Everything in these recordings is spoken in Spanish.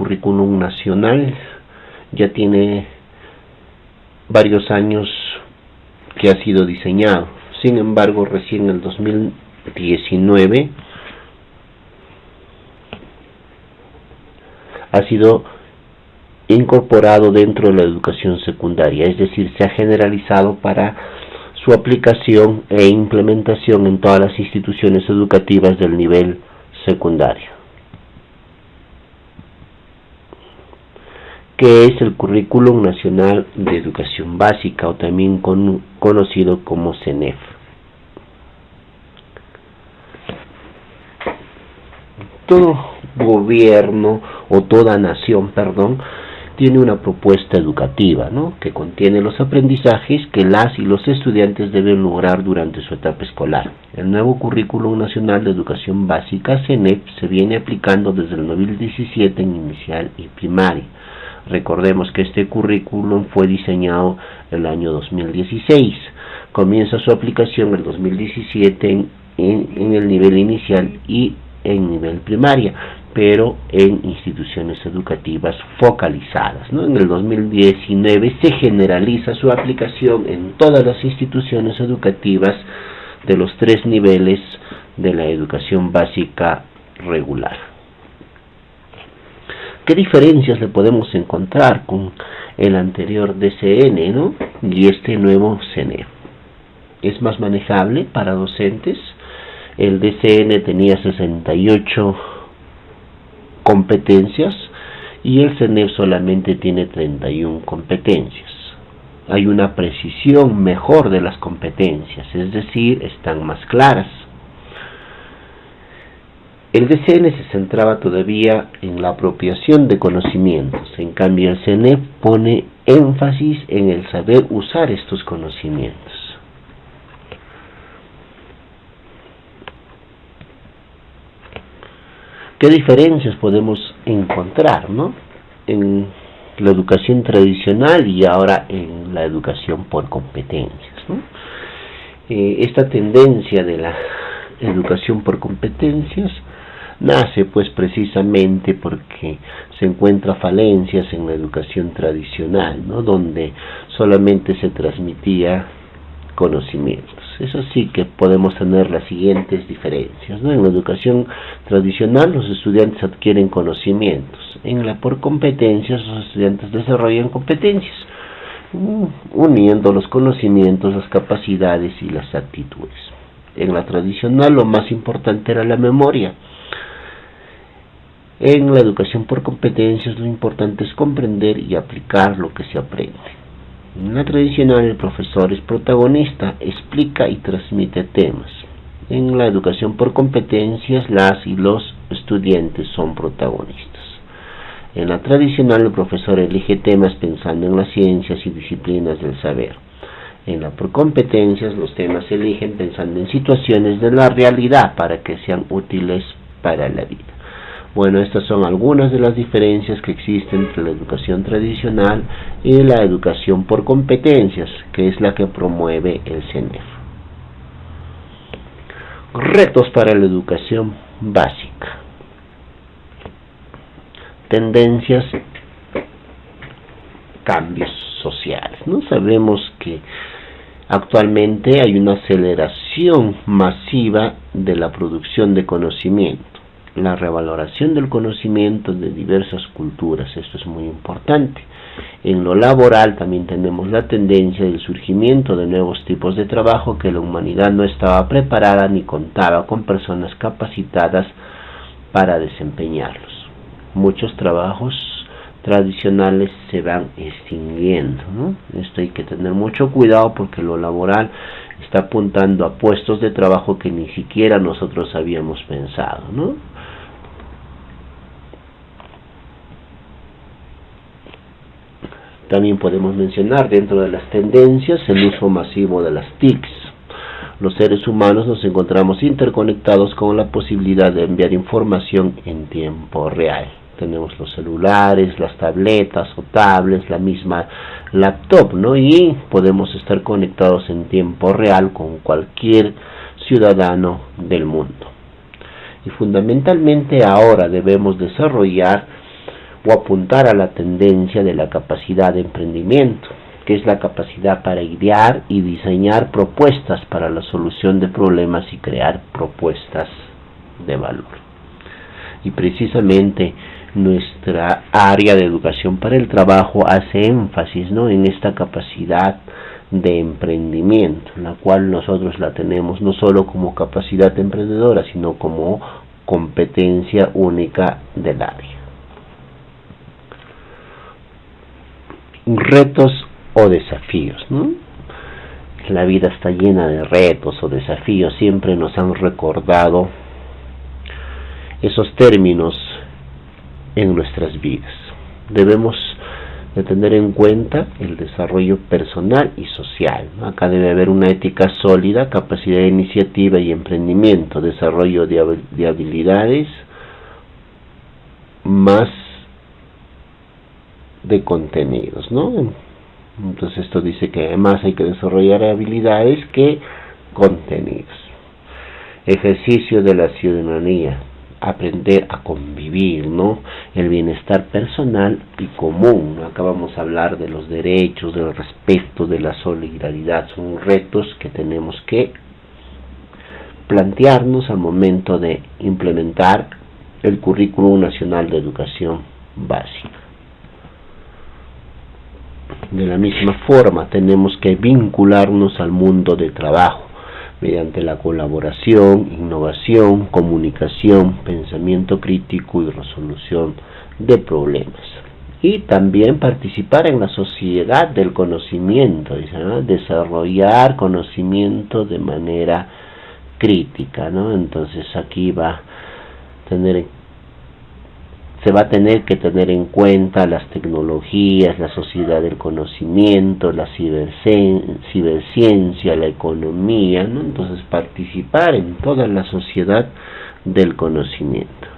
currículum nacional ya tiene varios años que ha sido diseñado. Sin embargo, recién en el 2019 ha sido incorporado dentro de la educación secundaria, es decir, se ha generalizado para su aplicación e implementación en todas las instituciones educativas del nivel secundario. ¿Qué es el Currículum Nacional de Educación Básica, o también conocido como CENEF? Todo gobierno o toda nación, tiene una propuesta educativa, ¿no?, que contiene los aprendizajes que las y los estudiantes deben lograr durante su etapa escolar. El nuevo Currículum Nacional de Educación Básica, CENEF, se viene aplicando desde el 2017 en inicial y primaria. Recordemos que este currículum fue diseñado el año 2016. Comienza su aplicación en el 2017 en el nivel inicial y en nivel primaria, pero en instituciones educativas focalizadas, ¿no? En el 2019 se generaliza su aplicación en todas las instituciones educativas de los 3 niveles de la educación básica regular. ¿Qué diferencias le podemos encontrar con el anterior DCN, ¿no?, y este nuevo CENEF? Es más manejable para docentes. El DCN tenía 68 competencias y el CENEF solamente tiene 31 competencias. Hay una precisión mejor de las competencias, es decir, están más claras. El DCN se centraba todavía en la apropiación de conocimientos, en cambio el CENEF pone énfasis en el saber usar estos conocimientos. ¿Qué diferencias podemos encontrar, ¿no?, en la educación tradicional y ahora en la educación por competencias, ¿no? Esta tendencia de la educación por competencias nace pues precisamente porque se encuentra falencias en la educación tradicional, ¿no?, donde solamente se transmitía conocimientos. Es así que podemos tener las siguientes diferencias, ¿no? En la educación tradicional los estudiantes adquieren conocimientos, en la por competencias los estudiantes desarrollan competencias, uniendo los conocimientos, las capacidades y las actitudes. En la tradicional lo más importante era la memoria. En la educación por competencias lo importante es comprender y aplicar lo que se aprende. En la tradicional el profesor es protagonista, explica y transmite temas. En la educación por competencias las y los estudiantes son protagonistas. En la tradicional el profesor elige temas pensando en las ciencias y disciplinas del saber. En la por competencias los temas se eligen pensando en situaciones de la realidad para que sean útiles para la vida. Bueno, estas son algunas de las diferencias que existen entre la educación tradicional y la educación por competencias, que es la que promueve el CENEF. Retos para la educación básica. Tendencias, cambios sociales, ¿no? Sabemos que actualmente hay una aceleración masiva de la producción de conocimiento. La revaloración del conocimiento de diversas culturas, esto es muy importante. En lo laboral también tenemos la tendencia del surgimiento de nuevos tipos de trabajo que la humanidad no estaba preparada ni contaba con personas capacitadas para desempeñarlos. Muchos trabajos tradicionales se van extinguiendo, ¿no? Esto hay que tener mucho cuidado porque lo laboral está apuntando a puestos de trabajo que ni siquiera nosotros habíamos pensado, ¿no? También podemos mencionar dentro de las tendencias el uso masivo de las TICs. Los seres humanos nos encontramos interconectados con la posibilidad de enviar información en tiempo real. Tenemos los celulares, las tabletas o tablets, la misma laptop, ¿no? Y podemos estar conectados en tiempo real con cualquier ciudadano del mundo. Y fundamentalmente ahora debemos desarrollar o apuntar a la tendencia de la capacidad de emprendimiento, que es la capacidad para idear y diseñar propuestas para la solución de problemas y crear propuestas de valor. Y precisamente nuestra área de educación para el trabajo hace énfasis, ¿no?, en esta capacidad de emprendimiento, la cual nosotros la tenemos no solo como capacidad emprendedora, sino como competencia única del área. Retos o desafíos, ¿no? La vida está llena de retos o desafíos, siempre nos han recordado esos términos en nuestras vidas. Debemos de tener en cuenta el desarrollo personal y social, ¿no? Acá debe haber una ética sólida, capacidad de iniciativa y emprendimiento, desarrollo de habilidades, más de contenidos, ¿no? Entonces esto dice que además hay que desarrollar habilidades que contenidos. Ejercicio de la ciudadanía, aprender a convivir, ¿no? El bienestar personal y común, ¿no? Acá vamos a hablar de los derechos, del respeto, de la solidaridad. Son retos que tenemos que plantearnos al momento de implementar el Currículum Nacional de Educación Básica. De la misma forma, tenemos que vincularnos al mundo de trabajo mediante la colaboración, innovación, comunicación, pensamiento crítico y resolución de problemas. Y también participar en la sociedad del conocimiento, ¿no? Desarrollar conocimiento de manera crítica, ¿no? Entonces aquí se va a tener que tener en cuenta las tecnologías, la sociedad del conocimiento, la ciberciencia, la economía, ¿no? Entonces participar en toda la sociedad del conocimiento.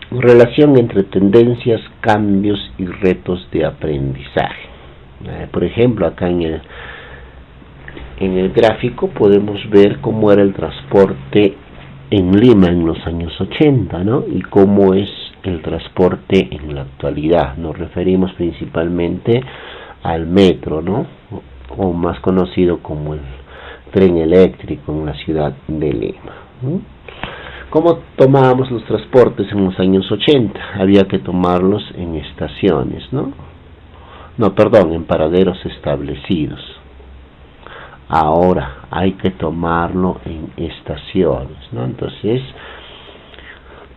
Relación entre tendencias, cambios y retos de aprendizaje. Por ejemplo, acá en el gráfico podemos ver cómo era el transporte en Lima en los años 80, ¿no? Y cómo es el transporte en la actualidad. Nos referimos principalmente al metro, ¿no? O más conocido como el tren eléctrico en la ciudad de Lima, ¿no? ¿Cómo tomábamos los transportes en los años 80? Había que tomarlos en estaciones, ¿no? En paraderos establecidos. Ahora hay que tomarlo en estaciones, ¿no? Entonces,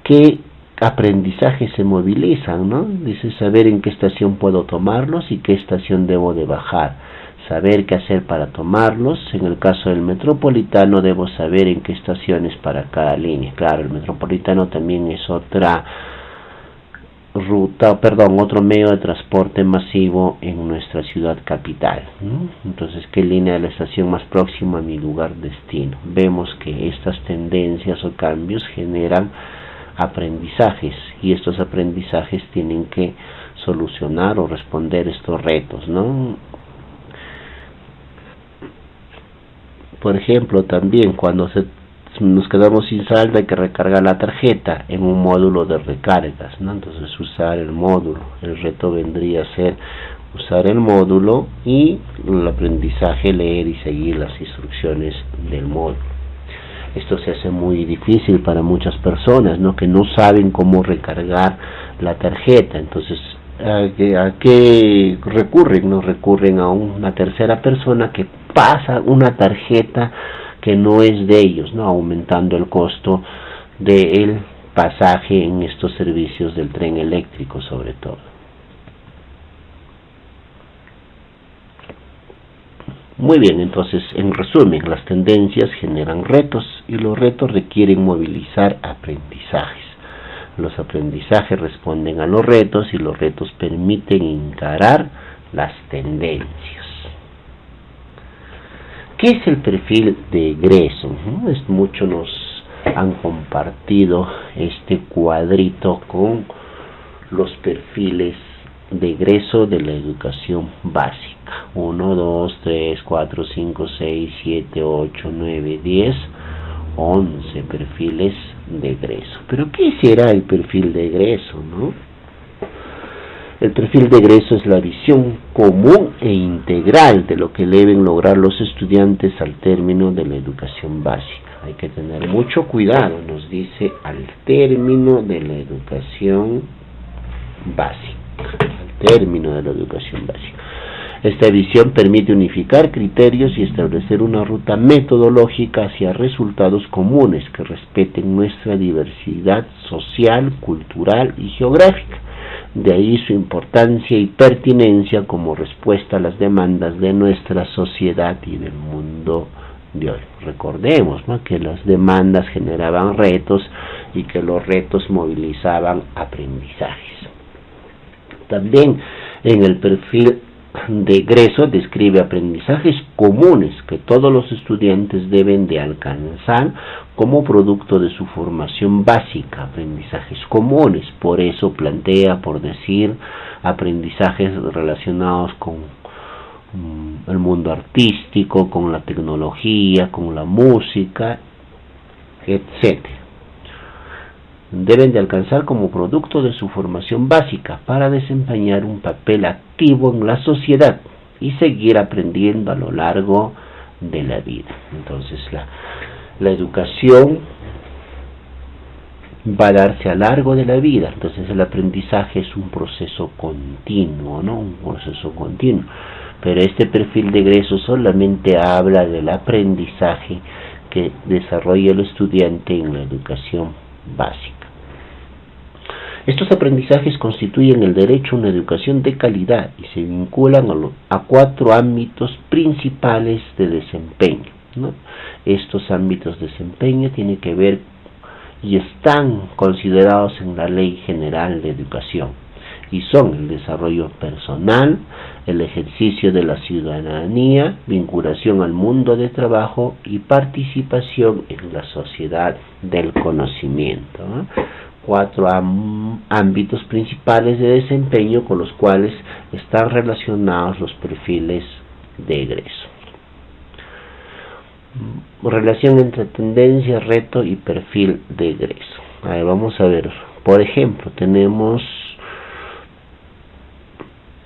¿qué aprendizajes se movilizan, no? Dice, saber en qué estación puedo tomarlos y qué estación debo de bajar. Saber qué hacer para tomarlos. En el caso del metropolitano, debo saber en qué estaciones para cada línea. Claro, el metropolitano también es otro medio de transporte masivo en nuestra ciudad capital, ¿no? Entonces, ¿qué línea de la estación más próxima a mi lugar destino? Vemos que estas tendencias o cambios generan aprendizajes, y estos aprendizajes tienen que solucionar o responder estos retos, ¿no? Por ejemplo, también cuando nos quedamos sin saldo hay que recargar la tarjeta en un módulo de recargas, ¿no? Entonces usar el módulo, el reto vendría a ser usar el módulo y el aprendizaje, leer y seguir las instrucciones del módulo. Esto se hace muy difícil para muchas personas, ¿no? Que no saben cómo recargar la tarjeta. Entonces, ¿a qué recurren? ¿No? Recurren a una tercera persona que pasa una tarjeta que no es de ellos, ¿no? Aumentando el costo del pasaje en estos servicios del tren eléctrico, sobre todo. Muy bien, entonces, en resumen, las tendencias generan retos y los retos requieren movilizar aprendizajes. Los aprendizajes responden a los retos y los retos permiten encarar las tendencias. ¿Qué es el perfil de egreso? Muchos nos han compartido este cuadrito con los perfiles de egreso de la educación básica. 1, 2, 3, 4, 5, 6, 7, 8, 9, 10, 11 perfiles de egreso. Pero ¿qué será el perfil de egreso, no? El perfil de egreso es la visión común e integral de lo que deben lograr los estudiantes al término de la educación básica. Hay que tener mucho cuidado, nos dice al término de la educación básica. Al término de la educación básica. Esta visión permite unificar criterios y establecer una ruta metodológica hacia resultados comunes que respeten nuestra diversidad social, cultural y geográfica. De ahí su importancia y pertinencia como respuesta a las demandas de nuestra sociedad y del mundo de hoy. Recordemos, ¿no?, que las demandas generaban retos y que los retos movilizaban aprendizajes. También en el perfil de egreso describe aprendizajes comunes que todos los estudiantes deben de alcanzar como producto de su formación básica, aprendizajes comunes. Por eso plantea, por decir, aprendizajes relacionados con el mundo artístico, con la tecnología, con la música, etcétera. Deben de alcanzar como producto de su formación básica para desempeñar un papel activo en la sociedad y seguir aprendiendo a lo largo de la vida. Entonces la educación va a darse a lo largo de la vida. Entonces el aprendizaje es un proceso continuo, ¿no? Un proceso continuo. Pero este perfil de egreso solamente habla del aprendizaje que desarrolla el estudiante en la educación básica. Estos aprendizajes constituyen el derecho a una educación de calidad y se vinculan a 4 ámbitos principales de desempeño, ¿no? Estos ámbitos de desempeño tienen que ver y están considerados en la Ley General de Educación y son el desarrollo personal, el ejercicio de la ciudadanía, vinculación al mundo de trabajo y participación en la sociedad del conocimiento, ¿no? 4 ámbitos principales de desempeño con los cuales están relacionados los perfiles de egreso. Relación entre tendencia, reto y perfil de egreso. Vamos a ver, por ejemplo, tenemos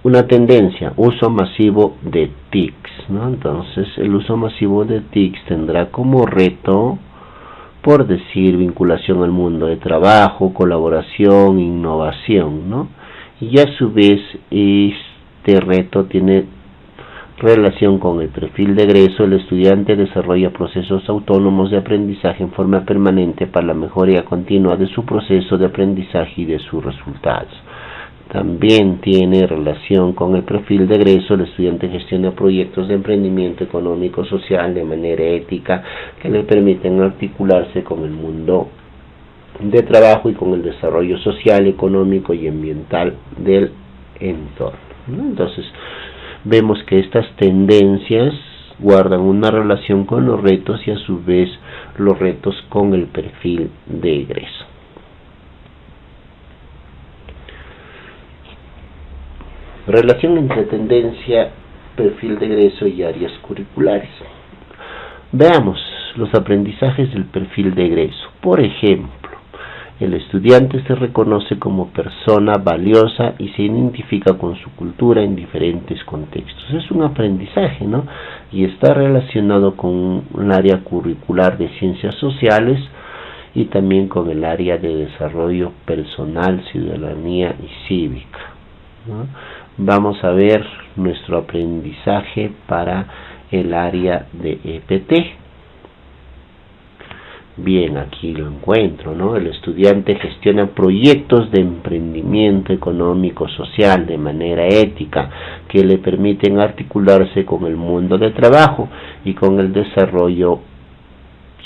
una tendencia, uso masivo de TICs, ¿no? Entonces el uso masivo de TICs tendrá como reto, por decir, vinculación al mundo de trabajo, colaboración, innovación, ¿no? Y a su vez este reto tiene relación con el perfil de egreso. El estudiante desarrolla procesos autónomos de aprendizaje en forma permanente para la mejora continua de su proceso de aprendizaje y de sus resultados. También tiene relación con el perfil de egreso. El estudiante gestiona proyectos de emprendimiento económico social de manera ética que le permiten articularse con el mundo de trabajo y con el desarrollo social, económico y ambiental del entorno, ¿no? Entonces vemos que estas tendencias guardan una relación con los retos y a su vez los retos con el perfil de egreso. Relación entre tendencia, perfil de egreso y áreas curriculares. Veamos los aprendizajes del perfil de egreso. Por ejemplo, el estudiante se reconoce como persona valiosa y se identifica con su cultura en diferentes contextos. Es un aprendizaje, ¿no? Y está relacionado con un área curricular de ciencias sociales y también con el área de desarrollo personal, ciudadanía y cívica, ¿no? Vamos a ver nuestro aprendizaje para el área de EPT. Bien, aquí lo encuentro, ¿no? El estudiante gestiona proyectos de emprendimiento económico social de manera ética que le permiten articularse con el mundo de trabajo y con el desarrollo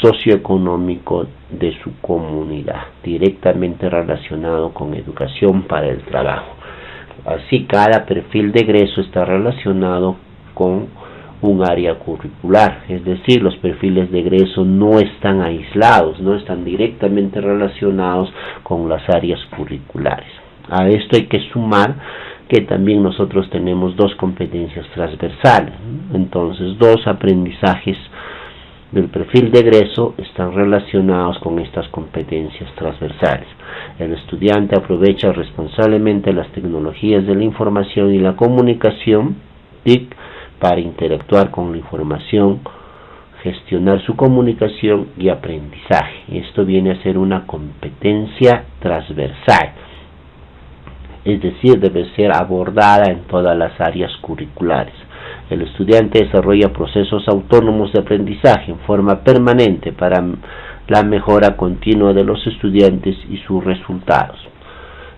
socioeconómico de su comunidad, directamente relacionado con educación para el trabajo. Así, cada perfil de egreso está relacionado con un área curricular, es decir, los perfiles de egreso no están aislados, no están directamente relacionados con las áreas curriculares. A esto hay que sumar que también nosotros tenemos 2 competencias transversales, ¿no? Entonces 2 aprendizajes del perfil de egreso están relacionados con estas competencias transversales. El estudiante aprovecha responsablemente las tecnologías de la información y la comunicación, TIC, para interactuar con la información, gestionar su comunicación y aprendizaje. Esto viene a ser una competencia transversal, es decir, debe ser abordada en todas las áreas curriculares. El estudiante desarrolla procesos autónomos de aprendizaje en forma permanente para la mejora continua de los estudiantes y sus resultados.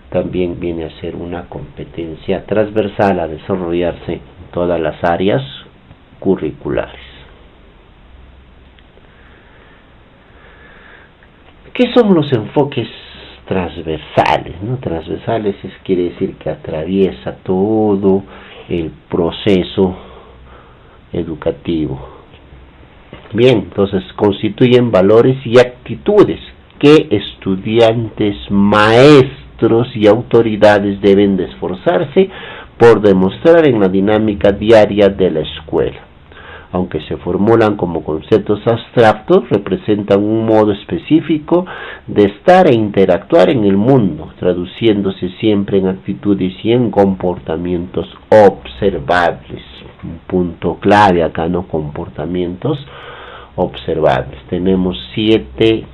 También viene a ser una competencia transversal a desarrollarse en todas las áreas curriculares. ¿Qué son los enfoques transversales? ¿No? Transversales quiere decir que atraviesa todo el proceso educativo. Bien, entonces constituyen valores y actitudes que estudiantes, maestros y autoridades deben de esforzarse por demostrar en la dinámica diaria de la escuela. Aunque se formulan como conceptos abstractos, representan un modo específico de estar e interactuar en el mundo, traduciéndose siempre en actitudes y en comportamientos observables. Un punto clave acá, ¿no? Comportamientos observables. Tenemos 7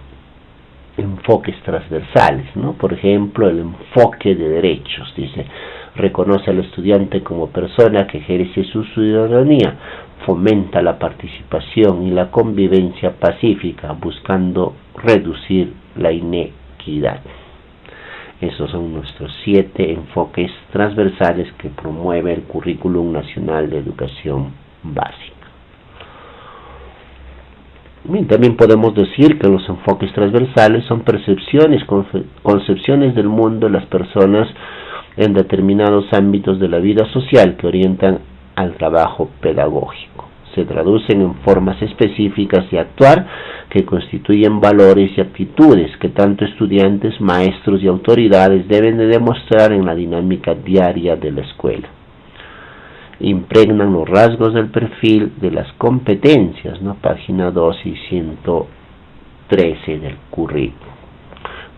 enfoques transversales, ¿no? Por ejemplo, el enfoque de derechos, dice, reconoce al estudiante como persona que ejerce su ciudadanía, fomenta la participación y la convivencia pacífica, buscando reducir la inequidad. Esos son nuestros 7 enfoques transversales que promueve el Currículum Nacional de Educación Básica. Bien, también podemos decir que los enfoques transversales son percepciones, concepciones del mundo de las personas en determinados ámbitos de la vida social que orientan al trabajo pedagógico. Se traducen en formas específicas de actuar que constituyen valores y actitudes que tanto estudiantes, maestros y autoridades deben de demostrar en la dinámica diaria de la escuela. Impregnan los rasgos del perfil de las competencias, ¿no? Página 2 y 113 del currículo.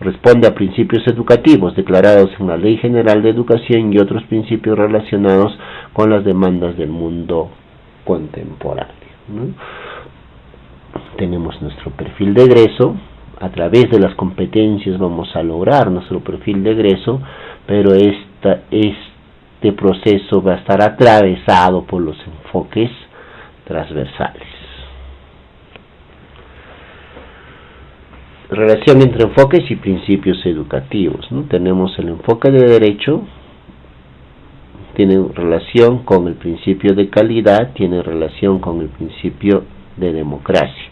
Responde a principios educativos declarados en la Ley General de Educación y otros principios relacionados con las demandas del mundo contemporáneo, ¿no? Tenemos nuestro perfil de egreso. A través de las competencias vamos a lograr nuestro perfil de egreso, pero este proceso va a estar atravesado por los enfoques transversales. Relación entre enfoques y principios educativos, ¿no? Tenemos el enfoque de derecho, tiene relación con el principio de calidad, tiene relación con el principio de democracia.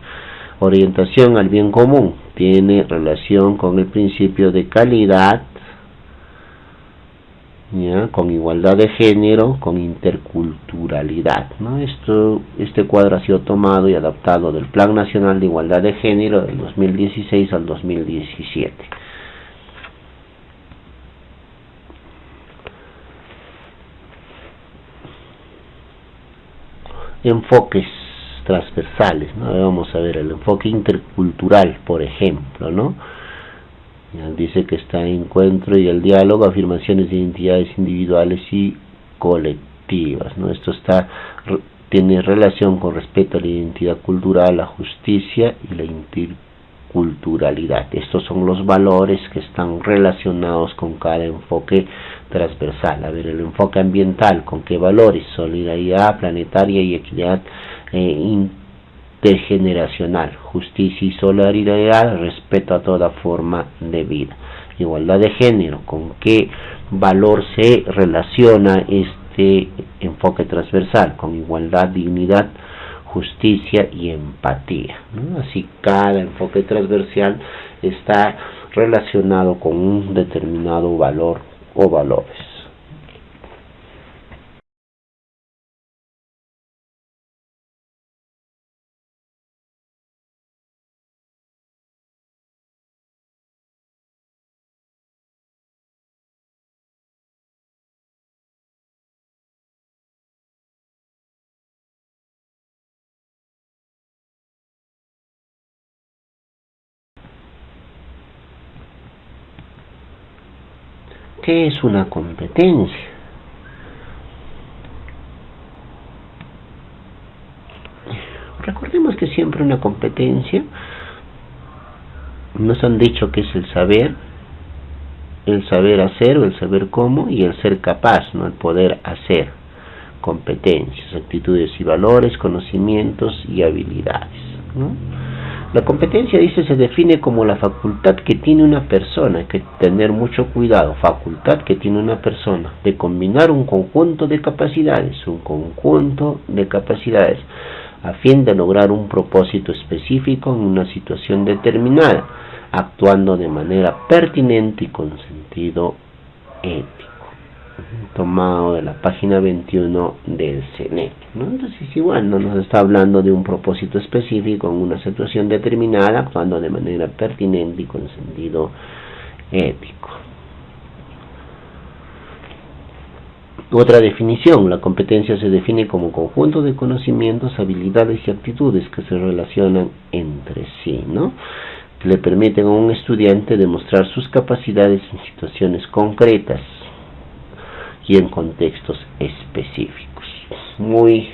Orientación al bien común, tiene relación con el principio de calidad, ¿ya? Con igualdad de género, con interculturalidad, ¿no? Este cuadro ha sido tomado y adaptado del Plan Nacional de Igualdad de Género del 2016 al 2017. Enfoques transversales, ¿no? Vamos a ver el enfoque intercultural, por ejemplo, ¿no? Dice que está en encuentro y el diálogo, afirmaciones de identidades individuales y colectivas, ¿no? Esto tiene relación con respeto a la identidad cultural, la justicia y la interculturalidad. Estos son los valores que están relacionados con cada enfoque transversal. A ver, el enfoque ambiental, ¿con qué valores? Solidaridad planetaria y equidad intergeneracional, justicia y solidaridad, respeto a toda forma de vida. Igualdad de género, ¿con qué valor se relaciona este enfoque transversal? Con igualdad, dignidad, justicia y empatía, ¿no? Así cada enfoque transversal está relacionado con un determinado valor o valores. ¿Qué es una competencia? Recordemos que siempre una competencia nos han dicho que es el saber hacer o el saber cómo, y el ser capaz, ¿no? El poder hacer. Competencias, actitudes y valores, conocimientos y habilidades, ¿no? La competencia, dice, se define como la facultad que tiene una persona, hay que tener mucho cuidado, facultad que tiene una persona de combinar un conjunto de capacidades a fin de lograr un propósito específico en una situación determinada, actuando de manera pertinente y con sentido ético. Tomado de la página 21 del CENEP, ¿no? Entonces, igual nos está hablando de un propósito específico en una situación determinada, actuando de manera pertinente y con sentido ético. Otra definición: la competencia se define como conjunto de conocimientos, habilidades y actitudes que se relacionan entre sí, ¿no? Que le permiten a un estudiante demostrar sus capacidades en situaciones concretas y en contextos específicos. Muy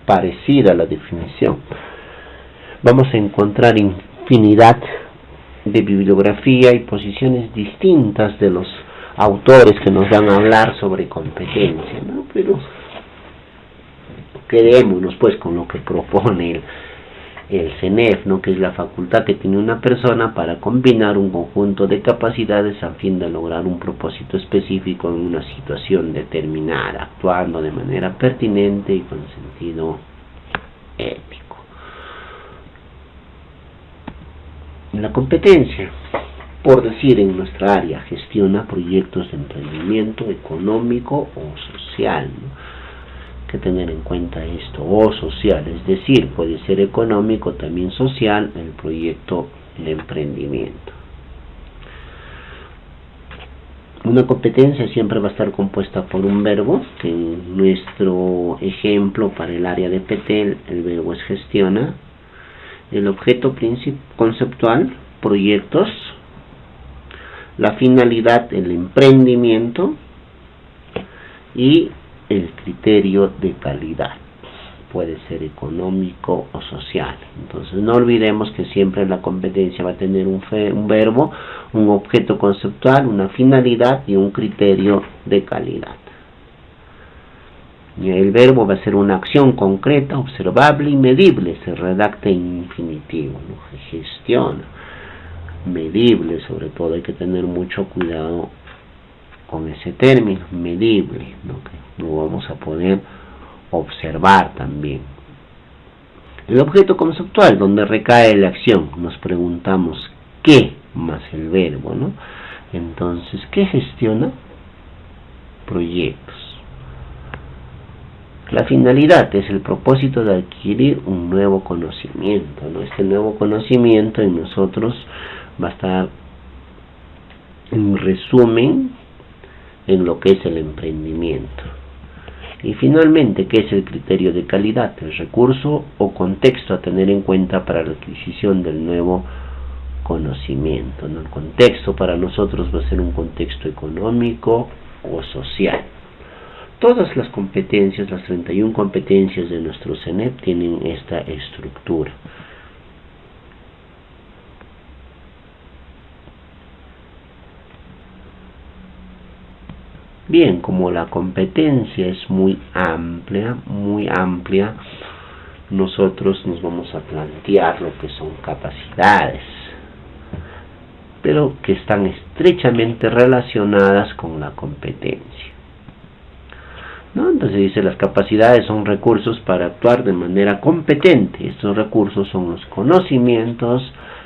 parecida a la definición. Vamos a encontrar infinidad de bibliografía y posiciones distintas de los autores que nos van a hablar sobre competencia, ¿no? Pero quedémonos pues con lo que propone el CENEF, ¿no? Que es la facultad que tiene una persona para combinar un conjunto de capacidades a fin de lograr un propósito específico en una situación determinada, actuando de manera pertinente y con sentido ético. La competencia, por decir, en nuestra área, gestiona proyectos de emprendimiento económico o social, ¿no? Que tener en cuenta esto, o social, es decir, puede ser económico, también social, el proyecto de emprendimiento. Una competencia siempre va a estar compuesta por un verbo, que en nuestro ejemplo para el área de PT, el verbo es gestiona, el objeto conceptual, proyectos, la finalidad, el emprendimiento, y el criterio de calidad, puede ser económico o social. Entonces no olvidemos que siempre la competencia va a tener un verbo, un objeto conceptual, una finalidad y un criterio de calidad. Y el verbo va a ser una acción concreta, observable y medible, se redacta en infinitivo, ¿no? Gestiona, medible, sobre todo hay que tener mucho cuidado con ese término, medible, ¿no? Que lo vamos a poder observar también. El objeto conceptual, donde recae la acción, nos preguntamos ¿qué? Más el verbo, ¿no? Entonces, ¿qué gestiona? Proyectos. La finalidad es el propósito de adquirir un nuevo conocimiento, ¿no? Este nuevo conocimiento en nosotros va a estar en resumen en lo que es el emprendimiento. Y finalmente, ¿qué es el criterio de calidad? El recurso o contexto a tener en cuenta para la adquisición del nuevo conocimiento, ¿no? El contexto para nosotros va a ser un contexto económico o social. Todas las competencias, las 31 competencias de nuestro CENEP tienen esta estructura. Bien, como la competencia es muy amplia, nosotros nos vamos a plantear lo que son capacidades, pero que están estrechamente relacionadas con la competencia, ¿no? Entonces dice, las capacidades son recursos para actuar de manera competente. Estos recursos son los conocimientos,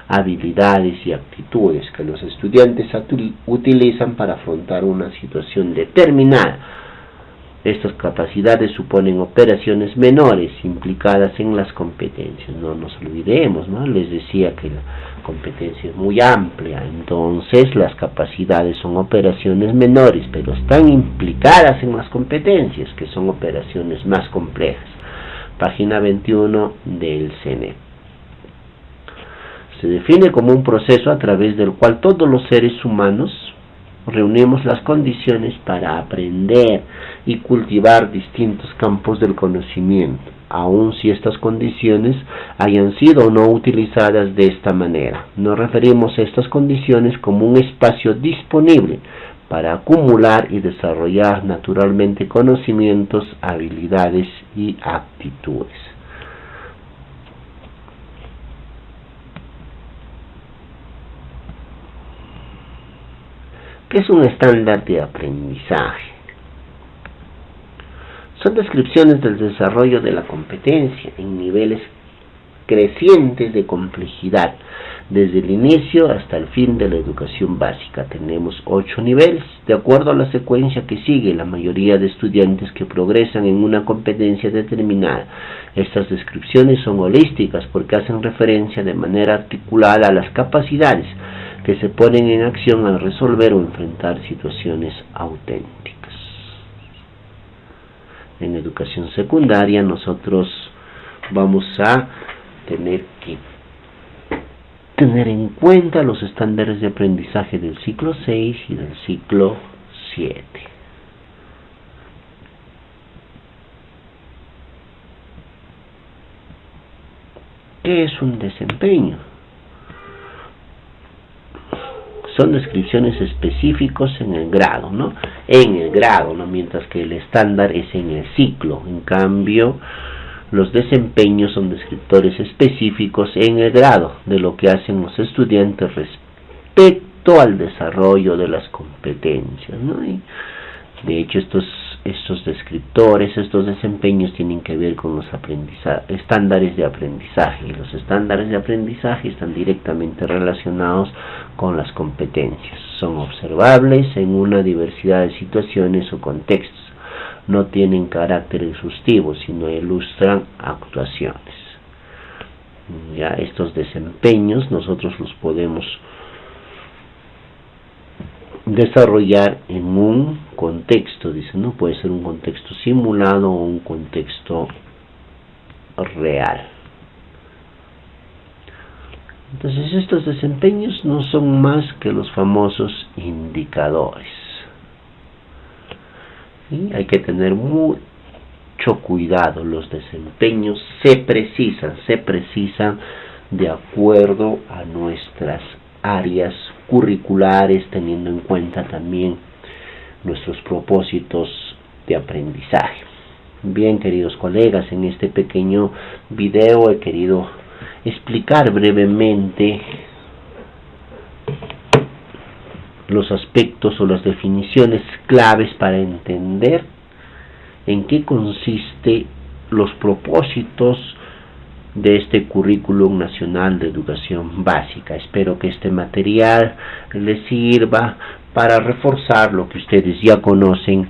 habilidades y actitudes que los estudiantes utilizan para afrontar una situación determinada. Estas capacidades suponen operaciones menores implicadas en las competencias. No nos olvidemos, ¿no? Les decía que la competencia es muy amplia, entonces las capacidades son operaciones menores, pero están implicadas en las competencias, que son operaciones más complejas. Página 21 del CENEP. Se define como un proceso a través del cual todos los seres humanos reunimos las condiciones para aprender y cultivar distintos campos del conocimiento, aun si estas condiciones hayan sido o no utilizadas de esta manera. Nos referimos a estas condiciones como un espacio disponible para acumular y desarrollar naturalmente conocimientos, habilidades y actitudes. ¿Qué es un estándar de aprendizaje? Son descripciones del desarrollo de la competencia en niveles crecientes de complejidad, desde el inicio hasta el fin de la educación básica. Tenemos 8 niveles, de acuerdo a la secuencia que sigue la mayoría de estudiantes que progresan en una competencia determinada. Estas descripciones son holísticas porque hacen referencia de manera articulada a las capacidades que se ponen en acción al resolver o enfrentar situaciones auténticas. En educación secundaria nosotros vamos a tener que tener en cuenta los estándares de aprendizaje del ciclo 6 y del ciclo 7. ¿Qué es un desempeño? Son descripciones específicos en el grado, ¿no? En el grado, ¿no? Mientras que el estándar es en el ciclo. En cambio, los desempeños son descriptores específicos en el grado de lo que hacen los estudiantes respecto al desarrollo de las competencias, ¿no? Y de hecho, estos descriptores, estos desempeños tienen que ver con los estándares de aprendizaje. Y los estándares de aprendizaje están directamente relacionados con las competencias. Son observables en una diversidad de situaciones o contextos. No tienen carácter exhaustivo, sino ilustran actuaciones. Ya estos desempeños nosotros los podemos desarrollar en un contexto, dice, ¿no? Puede ser un contexto simulado o un contexto real. Entonces estos desempeños no son más que los famosos indicadores. ¿Sí? Hay que tener mucho cuidado. Los desempeños se precisan de acuerdo a nuestras áreas curriculares, teniendo en cuenta también nuestros propósitos de aprendizaje. Bien, queridos colegas, en este pequeño video he querido explicar brevemente los aspectos o las definiciones claves para entender en qué consiste los propósitos de este Currículum Nacional de Educación Básica. Espero que este material les sirva para reforzar lo que ustedes ya conocen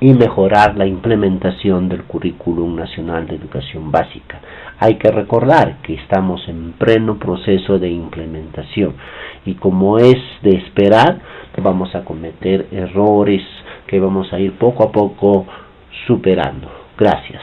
y mejorar la implementación del Currículum Nacional de Educación Básica. Hay que recordar que estamos en pleno proceso de implementación y, como es de esperar, vamos a cometer errores que vamos a ir poco a poco superando. Gracias.